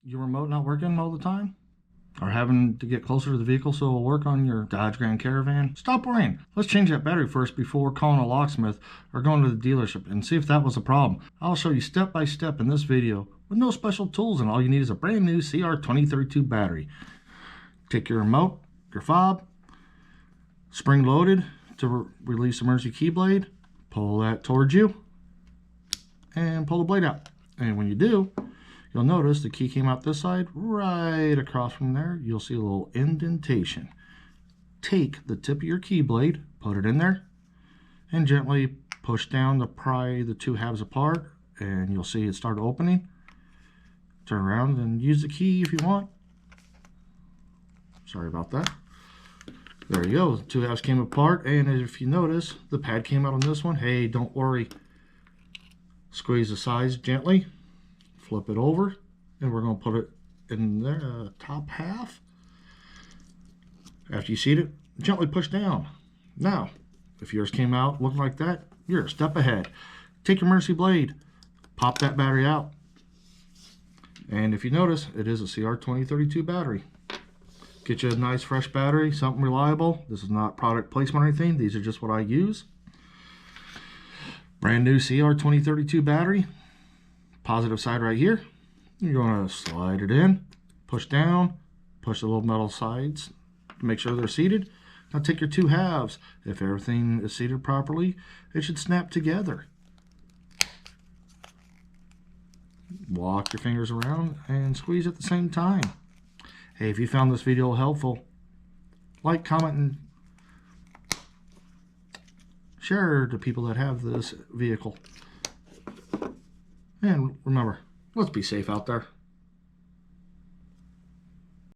Your remote not working all the time? Or having to get closer to the vehicle so it'll work on your Dodge Grand Caravan? Stop worrying. Let's change that battery first before calling a locksmith or going to the dealership and see if that was a problem. I'll show you step by step in this video with no special tools, and all you need is a brand new CR2032 battery. Take your remote, your fob, spring loaded to release emergency key blade, pull that towards you and pull the blade out. And when you do, you'll notice the key came out this side. Right across from there, you'll see a little indentation. Take the tip of your key blade, put it in there, and gently push down to pry the two halves apart, and you'll see it start opening. Turn around and use the key if you want. Sorry about that. There you go. The two halves came apart, and if you notice, the pad came out on this one. Hey, don't worry. Squeeze the sides gently. Flip it over, and we're going to put it in the top half. After you seat it, gently push down. Now, if yours came out looking like that, you're a step ahead. Take your emergency blade, pop that battery out, and if you notice, it is a CR2032 battery. Get you a nice fresh battery, something reliable. This is not product placement or anything. These are just what I use. Brand new CR2032 battery. Positive side right here. You're going to slide it in, push down, push the little metal sides to make sure they're seated. Now take your two halves. If everything is seated properly, it should snap together. Walk your fingers around and squeeze at the same time. Hey, if you found this video helpful, like, comment, and share to people that have this vehicle. And remember, let's be safe out there.